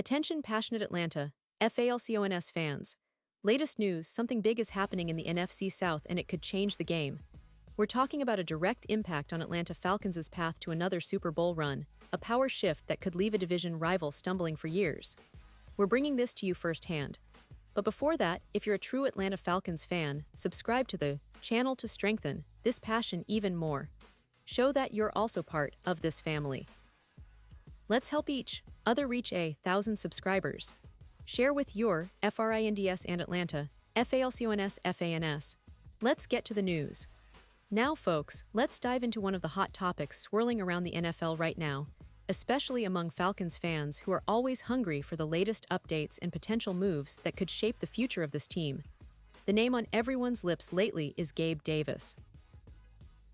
Attention passionate Atlanta, Falcons fans. Latest news, something big is happening in the NFC South and it could change the game. We're talking about a direct impact on Atlanta Falcons' path to another Super Bowl run, a power shift that could leave a division rival stumbling for years. We're bringing this to you firsthand. But before that, if you're a true Atlanta Falcons fan, subscribe to the channel to strengthen this passion even more. Show that you're also part of this family. Let's help each other reach 1,000 subscribers. Share with your FRINDS and Atlanta, FALCONS. Let's get to the news. Now, folks, let's dive into one of the hot topics swirling around the NFL right now, especially among Falcons fans who are always hungry for the latest updates and potential moves that could shape the future of this team. The name on everyone's lips lately is Gabe Davis.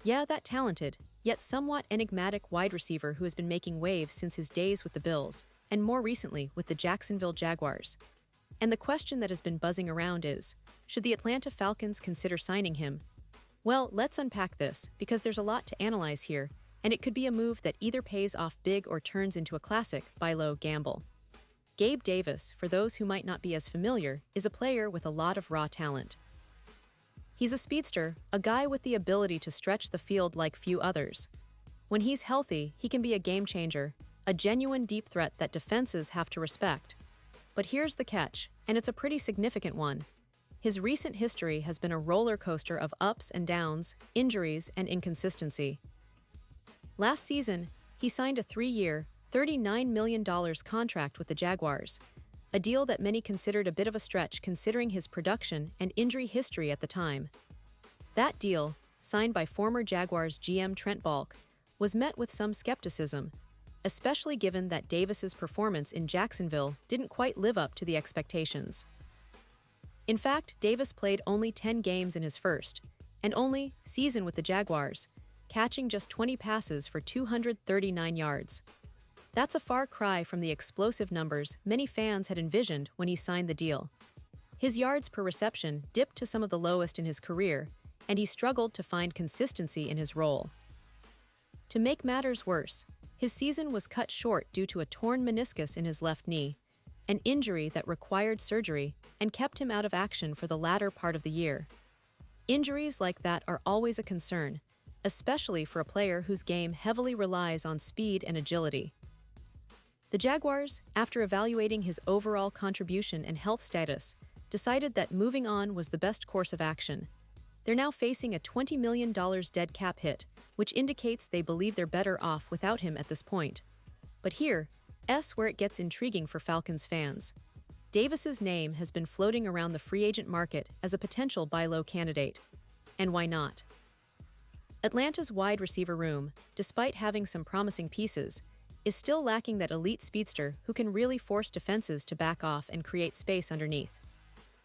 Yeah, that talented, yet somewhat enigmatic wide receiver who has been making waves since his days with the Bills, and more recently with the Jacksonville Jaguars. And the question that has been buzzing around is, should the Atlanta Falcons consider signing him? Well, let's unpack this, because there's a lot to analyze here, and it could be a move that either pays off big or turns into a classic buy low gamble. Gabe Davis, for those who might not be as familiar, is a player with a lot of raw talent. He's a speedster, a guy with the ability to stretch the field like few others. When he's healthy, he can be a game changer, a genuine deep threat that defenses have to respect. But here's the catch, and it's a pretty significant one. His recent history has been a roller coaster of ups and downs, injuries, and inconsistency. Last season, he signed a 3-year, $39 million contract with the Jaguars, a deal that many considered a bit of a stretch considering his production and injury history at the time. That deal, signed by former Jaguars GM Trent Baalke, was met with some skepticism, especially given that Davis's performance in Jacksonville didn't quite live up to the expectations. In fact, Davis played only 10 games in his first, and only, season with the Jaguars, catching just 20 passes for 239 yards. That's a far cry from the explosive numbers many fans had envisioned when he signed the deal. His yards per reception dipped to some of the lowest in his career, and he struggled to find consistency in his role. To make matters worse, his season was cut short due to a torn meniscus in his left knee, an injury that required surgery and kept him out of action for the latter part of the year. Injuries like that are always a concern, especially for a player whose game heavily relies on speed and agility. The Jaguars, after evaluating his overall contribution and health status, decided that moving on was the best course of action. They're now facing a $20 million dead cap hit, which indicates they believe they're better off without him at this point. But here's where it gets intriguing for Falcons fans. Davis's name has been floating around the free agent market as a potential buy low candidate. And why not? Atlanta's wide receiver room, despite having some promising pieces, is still lacking that elite speedster who can really force defenses to back off and create space underneath.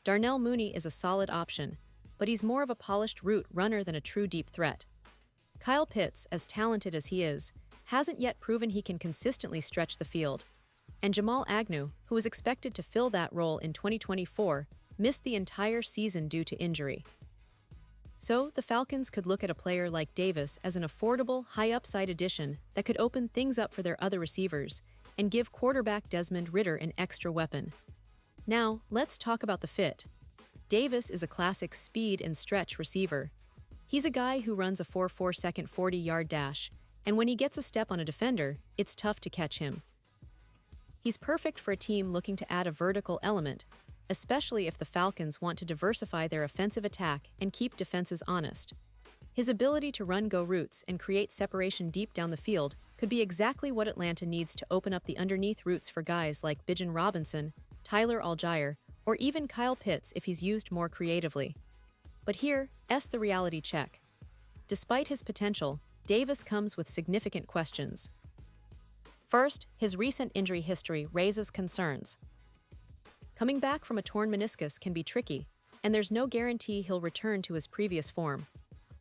Darnell Mooney is a solid option, but he's more of a polished route runner than a true deep threat. Kyle Pitts, as talented as he is, hasn't yet proven he can consistently stretch the field. And Jamal Agnew, who was expected to fill that role in 2024, missed the entire season due to injury. So, the Falcons could look at a player like Davis as an affordable, high-upside addition that could open things up for their other receivers and give quarterback Desmond Ridder an extra weapon. Now, let's talk about the fit. Davis is a classic speed and stretch receiver. He's a guy who runs a 4.4 second 40-yard dash, and when he gets a step on a defender, it's tough to catch him. He's perfect for a team looking to add a vertical element, especially if the Falcons want to diversify their offensive attack and keep defenses honest. His ability to run go routes and create separation deep down the field could be exactly what Atlanta needs to open up the underneath routes for guys like Bijan Robinson, Tyler Allgeier, or even Kyle Pitts if he's used more creatively. But here's the reality check. Despite his potential, Davis comes with significant questions. First, his recent injury history raises concerns. Coming back from a torn meniscus can be tricky, and there's no guarantee he'll return to his previous form.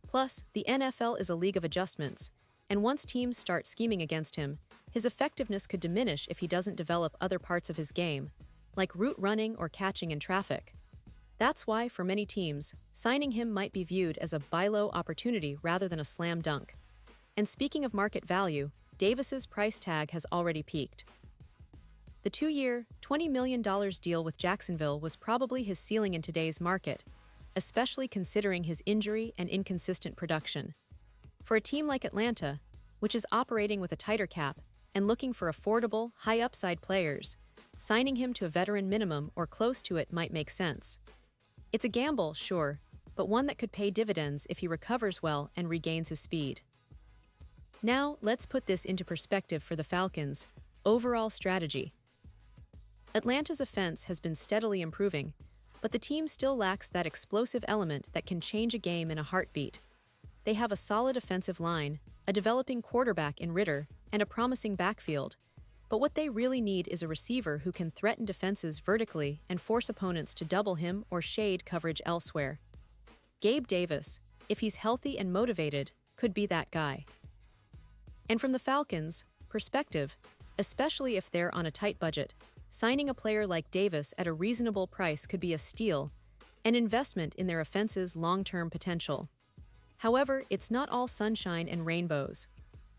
Plus, the NFL is a league of adjustments, and once teams start scheming against him, his effectiveness could diminish if he doesn't develop other parts of his game, like route running or catching in traffic. That's why, for many teams, signing him might be viewed as a buy low opportunity rather than a slam dunk. And speaking of market value, Davis's price tag has already peaked. The 2-year, $20 million deal with Jacksonville was probably his ceiling in today's market, especially considering his injury and inconsistent production. For a team like Atlanta, which is operating with a tighter cap and looking for affordable, high-upside players, signing him to a veteran minimum or close to it might make sense. It's a gamble, sure, but one that could pay dividends if he recovers well and regains his speed. Now, let's put this into perspective for the Falcons' overall strategy. Atlanta's offense has been steadily improving, but the team still lacks that explosive element that can change a game in a heartbeat. They have a solid offensive line, a developing quarterback in Ritter, and a promising backfield, but what they really need is a receiver who can threaten defenses vertically and force opponents to double him or shade coverage elsewhere. Gabe Davis, if he's healthy and motivated, could be that guy. And from the Falcons' perspective, especially if they're on a tight budget, signing a player like Davis at a reasonable price could be a steal, an investment in their offense's long-term potential. However, it's not all sunshine and rainbows.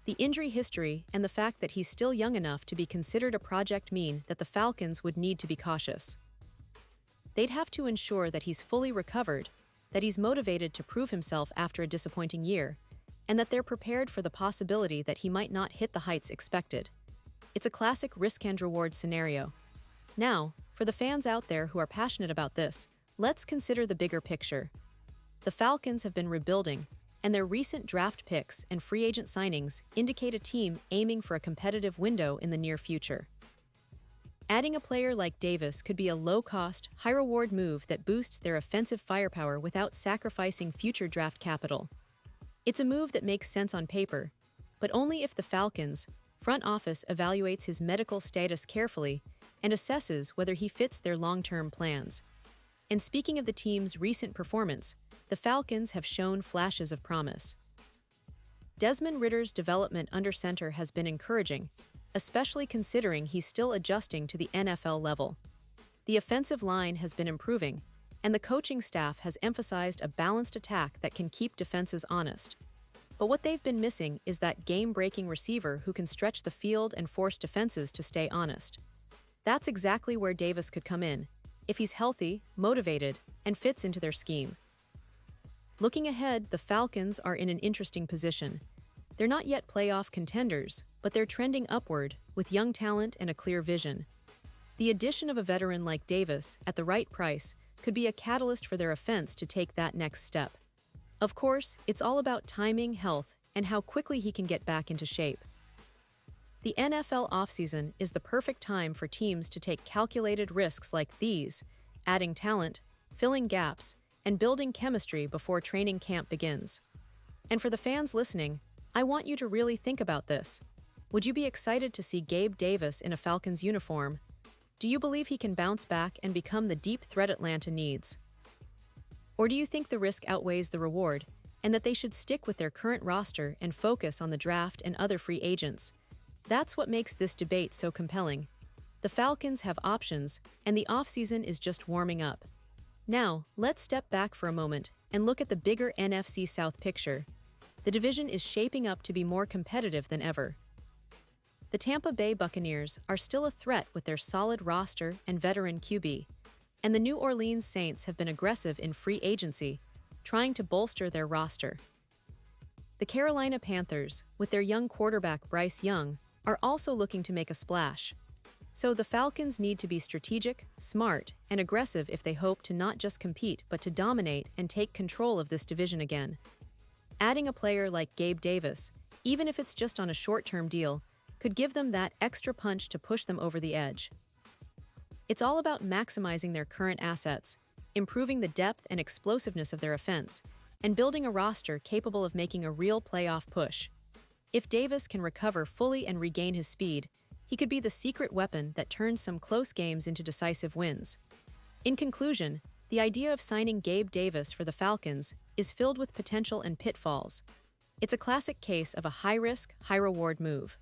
The injury history and the fact that he's still young enough to be considered a project mean that the Falcons would need to be cautious. They'd have to ensure that he's fully recovered, that he's motivated to prove himself after a disappointing year, and that they're prepared for the possibility that he might not hit the heights expected. It's a classic risk and reward scenario. Now, for the fans out there who are passionate about this, let's consider the bigger picture. The Falcons have been rebuilding, and their recent draft picks and free agent signings indicate a team aiming for a competitive window in the near future. Adding a player like Davis could be a low-cost, high-reward move that boosts their offensive firepower without sacrificing future draft capital. It's a move that makes sense on paper, but only if the Falcons' front office evaluates his medical status carefully and assesses whether he fits their long-term plans. And speaking of the team's recent performance, the Falcons have shown flashes of promise. Desmond Ritter's development under center has been encouraging, especially considering he's still adjusting to the NFL level. The offensive line has been improving, and the coaching staff has emphasized a balanced attack that can keep defenses honest. But what they've been missing is that game-breaking receiver who can stretch the field and force defenses to stay honest. That's exactly where Davis could come in, if he's healthy, motivated, and fits into their scheme. Looking ahead, the Falcons are in an interesting position. They're not yet playoff contenders, but they're trending upward, with young talent and a clear vision. The addition of a veteran like Davis, at the right price, could be a catalyst for their offense to take that next step. Of course, it's all about timing, health, and how quickly he can get back into shape. The NFL offseason is the perfect time for teams to take calculated risks like these, adding talent, filling gaps, and building chemistry before training camp begins. And for the fans listening, I want you to really think about this. Would you be excited to see Gabe Davis in a Falcons uniform? Do you believe he can bounce back and become the deep threat Atlanta needs? Or do you think the risk outweighs the reward, and that they should stick with their current roster and focus on the draft and other free agents? That's what makes this debate so compelling. The Falcons have options, and the offseason is just warming up. Now, let's step back for a moment and look at the bigger NFC South picture. The division is shaping up to be more competitive than ever. The Tampa Bay Buccaneers are still a threat with their solid roster and veteran QB, and the New Orleans Saints have been aggressive in free agency, trying to bolster their roster. The Carolina Panthers, with their young quarterback Bryce Young, are also looking to make a splash. So the Falcons need to be strategic, smart, and aggressive if they hope to not just compete but to dominate and take control of this division again. Adding a player like Gabe Davis, even if it's just on a short-term deal, could give them that extra punch to push them over the edge. It's all about maximizing their current assets, improving the depth and explosiveness of their offense, and building a roster capable of making a real playoff push. If Davis can recover fully and regain his speed, he could be the secret weapon that turns some close games into decisive wins. In conclusion, the idea of signing Gabe Davis for the Falcons is filled with potential and pitfalls. It's a classic case of a high-risk, high-reward move.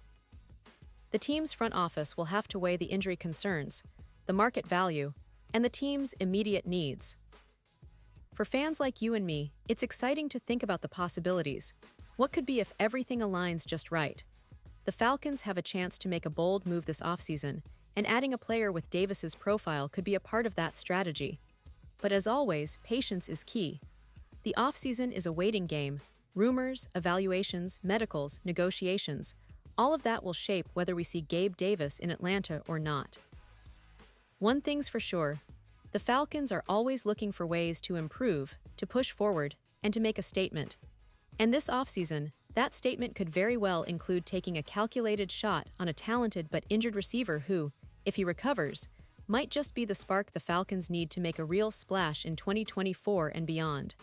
The team's front office will have to weigh the injury concerns, the market value, and the team's immediate needs. For fans like you and me, it's exciting to think about the possibilities. What could be if everything aligns just right? The Falcons have a chance to make a bold move this offseason, and adding a player with Davis's profile could be a part of that strategy. But as always, patience is key. The offseason is a waiting game. Rumors, evaluations, medicals, negotiations, all of that will shape whether we see Gabe Davis in Atlanta or not. One thing's for sure, the Falcons are always looking for ways to improve, to push forward, and to make a statement. And this offseason, that statement could very well include taking a calculated shot on a talented but injured receiver who, if he recovers, might just be the spark the Falcons need to make a real splash in 2024 and beyond.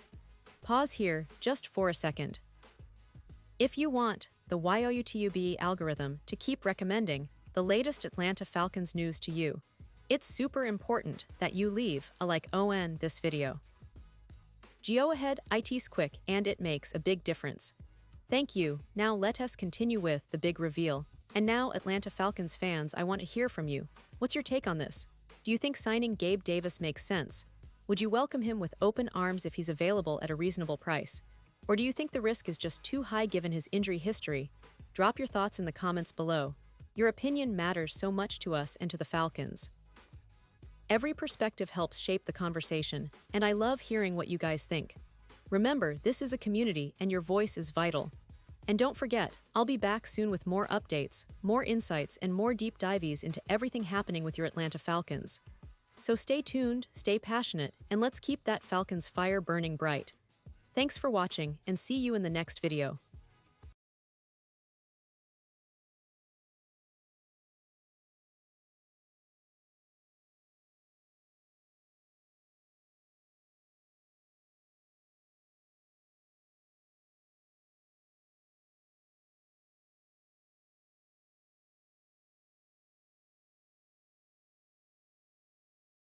Pause here just for a second. If you want the YouTube algorithm to keep recommending the latest Atlanta Falcons news to you, it's super important that you leave a like on this video. Go ahead, it's quick and it makes a big difference. Thank you. Now let us continue with the big reveal. And now, Atlanta Falcons fans, I want to hear from you. What's your take on this? Do you think signing Gabe Davis makes sense? Would you welcome him with open arms if he's available at a reasonable price? Or do you think the risk is just too high given his injury history? Drop your thoughts in the comments below. Your opinion matters so much to us and to the Falcons. Every perspective helps shape the conversation, and I love hearing what you guys think. Remember, this is a community and your voice is vital. And don't forget, I'll be back soon with more updates, more insights, and more deep dives into everything happening with your Atlanta Falcons. So stay tuned, stay passionate, and let's keep that Falcons fire burning bright. Thanks for watching, and see you in the next video.